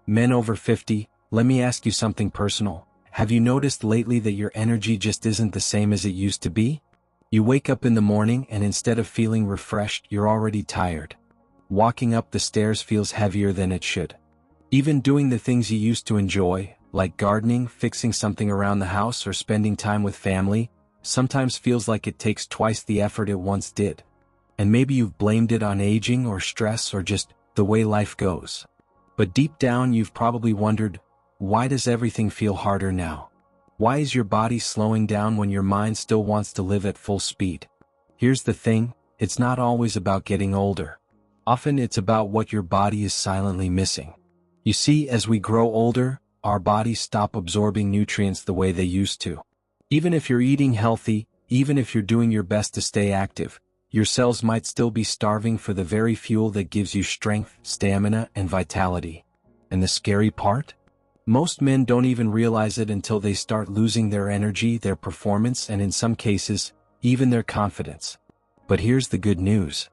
Men over 50, let me ask you something personal. Have you noticed lately that your energy just isn't the same as it used to be? You wake up in the morning and instead of feeling refreshed, you're already tired. Walking up the stairs feels heavier than it should. Even doing the things you used to enjoy, like gardening, fixing something around the house, or spending time with family, sometimes feels like it takes twice the effort it once did. And maybe you've blamed it on aging or stress or just the way life goes. But deep down you've probably wondered, why does everything feel harder now? Why is your body slowing down when your mind still wants to live at full speed? Here's the thing, it's not always about getting older. Often it's about what your body is silently missing. You see, as we grow older, our bodies stop absorbing nutrients the way they used to. Even if you're eating healthy, even if you're doing your best to stay active, your cells might still be starving for the very fuel that gives you strength, stamina, and vitality. And the scary part? Most men don't even realize it until they start losing their energy, their performance, and in some cases, even their confidence. But here's the good news.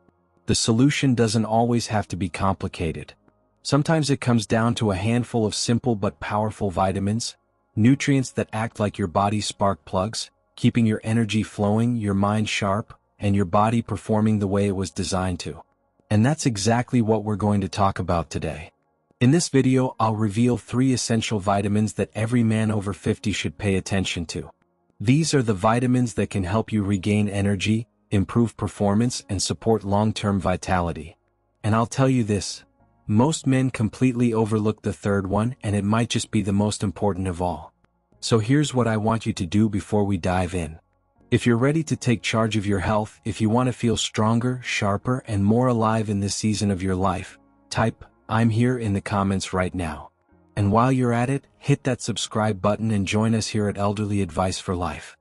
The solution doesn't always have to be complicated. Sometimes it comes down to a handful of simple but powerful vitamins, nutrients that act like your body's spark plugs, keeping your energy flowing, your mind sharp, and your body performing the way it was designed to. And that's exactly what we're going to talk about today. In this video, I'll reveal 3 essential vitamins that every man over 50 should pay attention to. These are the vitamins that can help you regain energy, improve performance, and support long-term vitality. And I'll tell you this, most men completely overlook the third one, and it might just be the most important of all. So here's what I want you to do before we dive in. If you're ready to take charge of your health, if you want to feel stronger, sharper, and more alive in this season of your life, type "I'm here" in the comments right now. And while you're at it, hit that subscribe button and join us here at Elderly Advice for Life.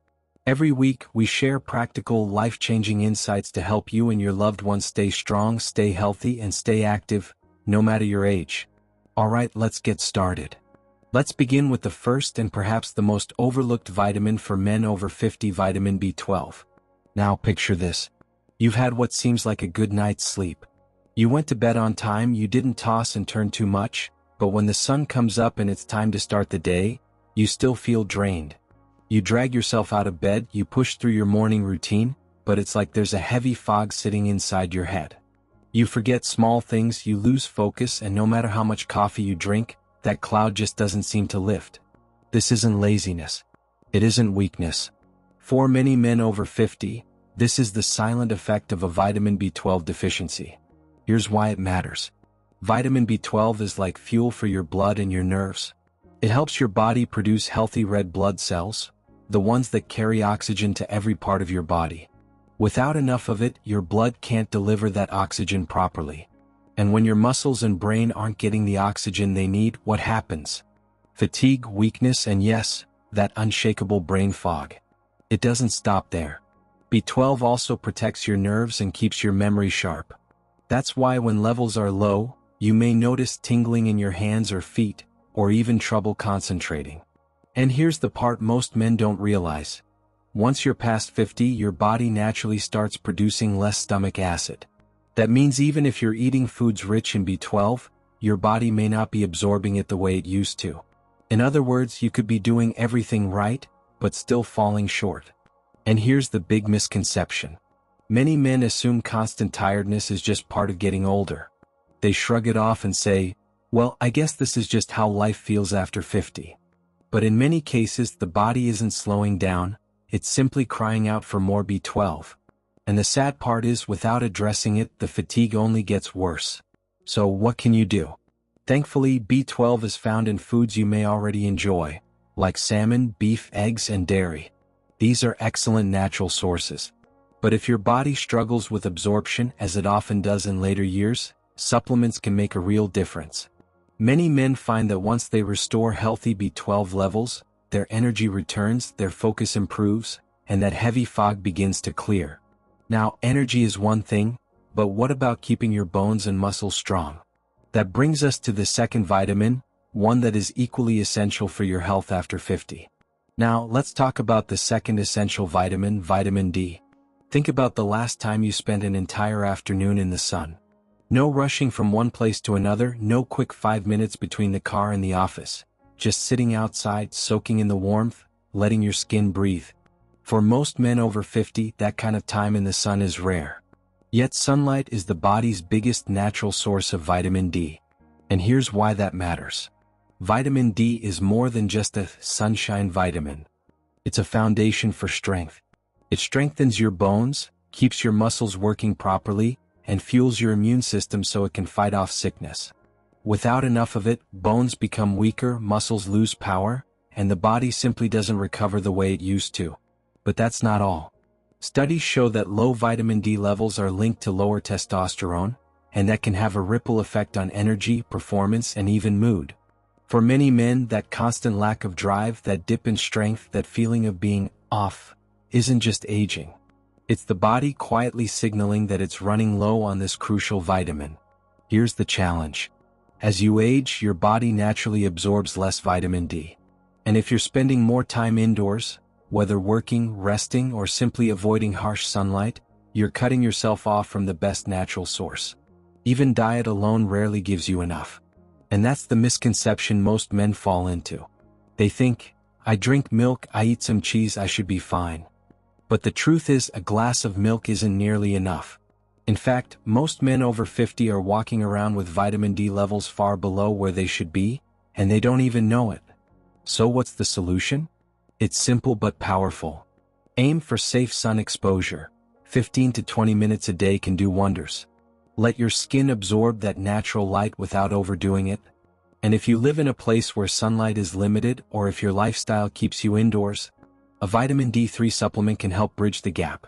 Every week, we share practical, life-changing insights to help you and your loved ones stay strong, stay healthy, and stay active, no matter your age. Alright, let's get started. Let's begin with the first and perhaps the most overlooked vitamin for men over 50, vitamin B12. Now picture this. You've had what seems like a good night's sleep. You went to bed on time, you didn't toss and turn too much, but when the sun comes up and it's time to start the day, you still feel drained. You drag yourself out of bed, you push through your morning routine, but it's like there's a heavy fog sitting inside your head. You forget small things, you lose focus, and no matter how much coffee you drink, that cloud just doesn't seem to lift. This isn't laziness. It isn't weakness. For many men over 50, this is the silent effect of a vitamin B12 deficiency. Here's why it matters. Vitamin B12 is like fuel for your blood and your nerves. It helps your body produce healthy red blood cells, the ones that carry oxygen to every part of your body. Without enough of it, your blood can't deliver that oxygen properly. And when your muscles and brain aren't getting the oxygen they need, what happens? Fatigue, weakness, and yes, that unshakable brain fog. It doesn't stop there. B12 also protects your nerves and keeps your memory sharp. That's why when levels are low, you may notice tingling in your hands or feet, or even trouble concentrating. And here's the part most men don't realize. Once you're past 50, your body naturally starts producing less stomach acid. That means even if you're eating foods rich in B12, your body may not be absorbing it the way it used to. In other words, you could be doing everything right, but still falling short. And here's the big misconception. Many men assume constant tiredness is just part of getting older. They shrug it off and say, well, I guess this is just how life feels after 50. But in many cases, the body isn't slowing down, it's simply crying out for more B12. And the sad part is, without addressing it, the fatigue only gets worse. So what can you do? Thankfully, B12 is found in foods you may already enjoy, like salmon, beef, eggs, and dairy. These are excellent natural sources. But if your body struggles with absorption, as it often does in later years, supplements can make a real difference. Many men find that once they restore healthy B12 levels, their energy returns, their focus improves, and that heavy fog begins to clear. Now, energy is one thing, but what about keeping your bones and muscles strong? That brings us to the second vitamin, one that is equally essential for your health after 50. Now, let's talk about the second essential vitamin, vitamin D. Think about the last time you spent an entire afternoon in the sun. No rushing from one place to another, no quick 5 minutes between the car and the office. Just sitting outside, soaking in the warmth, letting your skin breathe. For most men over 50, that kind of time in the sun is rare. Yet sunlight is the body's biggest natural source of vitamin D. And here's why that matters. Vitamin D is more than just a sunshine vitamin. It's a foundation for strength. It strengthens your bones, keeps your muscles working properly, and fuels your immune system so it can fight off sickness. Without enough of it, bones become weaker, muscles lose power, and the body simply doesn't recover the way it used to. But that's not all. Studies show that low vitamin D levels are linked to lower testosterone, and that can have a ripple effect on energy, performance, and even mood. For many men, that constant lack of drive, that dip in strength, that feeling of being off, isn't just aging. It's the body quietly signaling that it's running low on this crucial vitamin. Here's the challenge. As you age, your body naturally absorbs less vitamin D. And if you're spending more time indoors, whether working, resting, or simply avoiding harsh sunlight, you're cutting yourself off from the best natural source. Even diet alone rarely gives you enough. And that's the misconception most men fall into. They think, I drink milk, I eat some cheese, I should be fine. But the truth is, a glass of milk isn't nearly enough. In fact, most men over 50 are walking around with vitamin D levels far below where they should be, and they don't even know it. So what's the solution? It's simple but powerful. Aim for safe sun exposure. 15 to 20 minutes a day can do wonders. Let your skin absorb that natural light without overdoing it. And if you live in a place where sunlight is limited, or if your lifestyle keeps you indoors, a vitamin D3 supplement can help bridge the gap.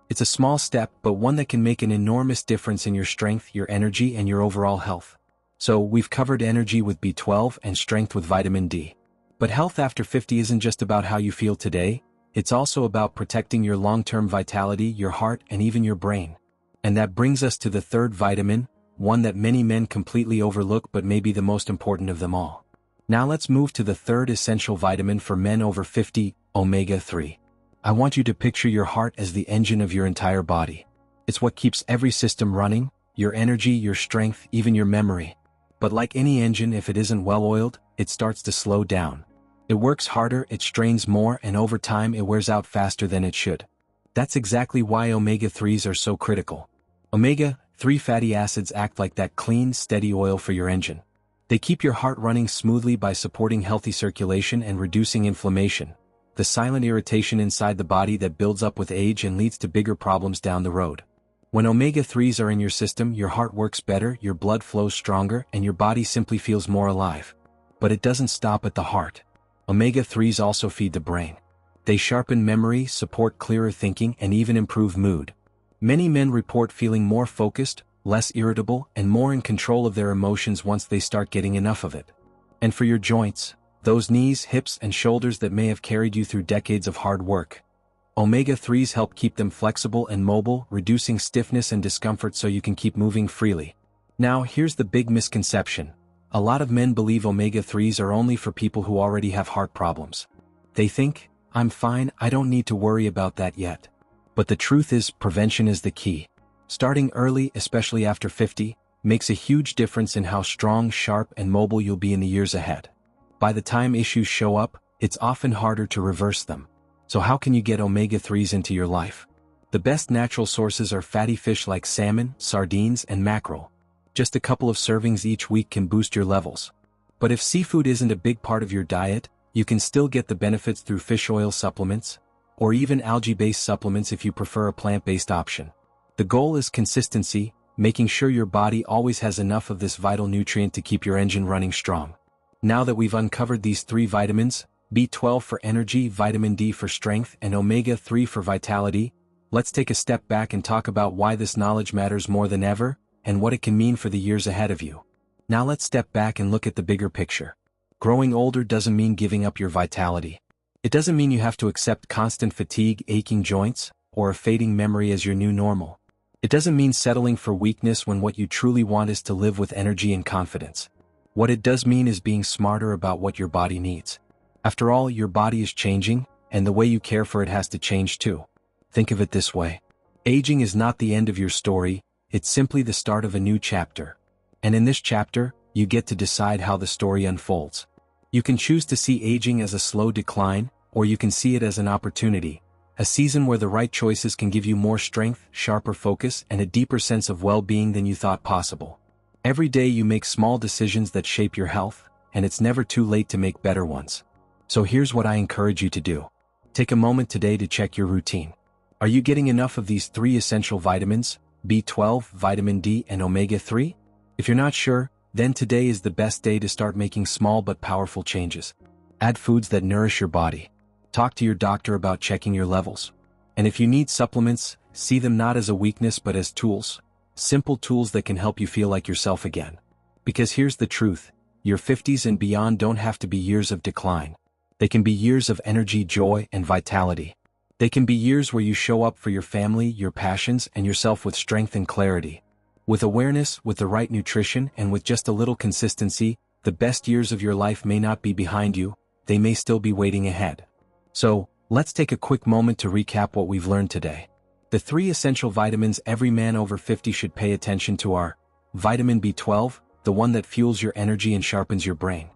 It's a small step, but one that can make an enormous difference in your strength, your energy, and your overall health. So, we've covered energy with B12 and strength with vitamin D. But health after 50 isn't just about how you feel today, it's also about protecting your long-term vitality, your heart, and even your brain. And that brings us to the third vitamin, one that many men completely overlook but may be the most important of them all. Now let's move to the third essential vitamin for men over 50, omega-3. I want you to picture your heart as the engine of your entire body. It's what keeps every system running, your energy, your strength, even your memory. But like any engine, if it isn't well-oiled, it starts to slow down. It works harder, it strains more, and over time it wears out faster than it should. That's exactly why omega-3s are so critical. Omega-3 fatty acids act like that clean, steady oil for your engine. They keep your heart running smoothly by supporting healthy circulation and reducing inflammation, the silent irritation inside the body that builds up with age and leads to bigger problems down the road. When omega-3s are in your system, your heart works better, your blood flows stronger, and your body simply feels more alive. But it doesn't stop at the heart. Omega-3s also feed the brain. They sharpen memory, support clearer thinking, and even improve mood. Many men report feeling more focused, less irritable, and more in control of their emotions once they start getting enough of it. And for your joints, those knees, hips, and shoulders that may have carried you through decades of hard work, omega-3s help keep them flexible and mobile, reducing stiffness and discomfort so you can keep moving freely. Now, here's the big misconception. A lot of men believe omega-3s are only for people who already have heart problems. They think, I'm fine, I don't need to worry about that yet. But the truth is, prevention is the key. Starting early, especially after 50, makes a huge difference in how strong, sharp, and mobile you'll be in the years ahead. By the time issues show up, it's often harder to reverse them. So how can you get omega-3s into your life? The best natural sources are fatty fish like salmon, sardines, and mackerel. Just a couple of servings each week can boost your levels. But if seafood isn't a big part of your diet, you can still get the benefits through fish oil supplements, or even algae-based supplements if you prefer a plant-based option. The goal is consistency, making sure your body always has enough of this vital nutrient to keep your engine running strong. Now that we've uncovered these three vitamins, B12 for energy, vitamin D for strength, and omega-3 for vitality, let's take a step back and talk about why this knowledge matters more than ever, and what it can mean for the years ahead of you. Now let's step back and look at the bigger picture. Growing older doesn't mean giving up your vitality. It doesn't mean you have to accept constant fatigue, aching joints, or a fading memory as your new normal. It doesn't mean settling for weakness when what you truly want is to live with energy and confidence. What it does mean is being smarter about what your body needs. After all, your body is changing, and the way you care for it has to change too. Think of it this way. Aging is not the end of your story, it's simply the start of a new chapter. And in this chapter, you get to decide how the story unfolds. You can choose to see aging as a slow decline, or you can see it as an opportunity, a season where the right choices can give you more strength, sharper focus, and a deeper sense of well-being than you thought possible. Every day you make small decisions that shape your health, and it's never too late to make better ones. So here's what I encourage you to do. Take a moment today to check your routine. Are you getting enough of these 3 essential vitamins, B12, vitamin D, and omega-3? If you're not sure, then today is the best day to start making small but powerful changes. Add foods that nourish your body. Talk to your doctor about checking your levels. And if you need supplements, see them not as a weakness but as tools. Simple tools that can help you feel like yourself again. Because here's the truth, your 50s and beyond don't have to be years of decline. They can be years of energy, joy, and vitality. They can be years where you show up for your family, your passions, and yourself with strength and clarity. With awareness, with the right nutrition, and with just a little consistency, the best years of your life may not be behind you, they may still be waiting ahead. So, let's take a quick moment to recap what we've learned today. The 3 essential vitamins every man over 50 should pay attention to are: vitamin B12, the one that fuels your energy and sharpens your brain;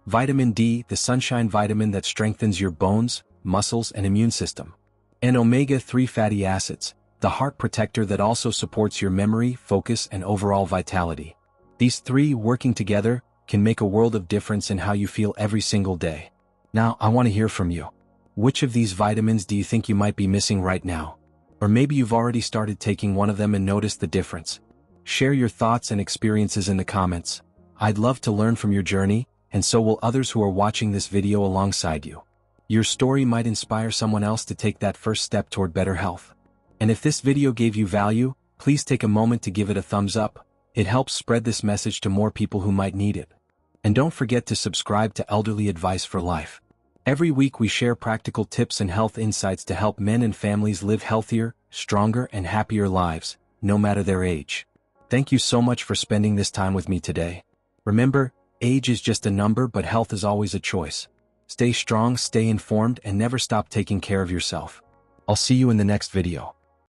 vitamin D, the sunshine vitamin that strengthens your bones, muscles, and immune system; and omega-3 fatty acids, the heart protector that also supports your memory, focus, and overall vitality. These 3 working together can make a world of difference in how you feel every single day. Now, I want to hear from you. Which of these vitamins do you think you might be missing right now? Or maybe you've already started taking one of them and noticed the difference. Share your thoughts and experiences in the comments. I'd love to learn from your journey, and so will others who are watching this video alongside you. Your story might inspire someone else to take that first step toward better health. And if this video gave you value, please take a moment to give it a thumbs up. It helps spread this message to more people who might need it. And don't forget to subscribe to Elderly Advice for Life. Every week we share practical tips and health insights to help men and families live healthier, stronger, and happier lives, no matter their age. Thank you so much for spending this time with me today. Remember, age is just a number, but health is always a choice. Stay strong, stay informed, and never stop taking care of yourself. I'll see you in the next video.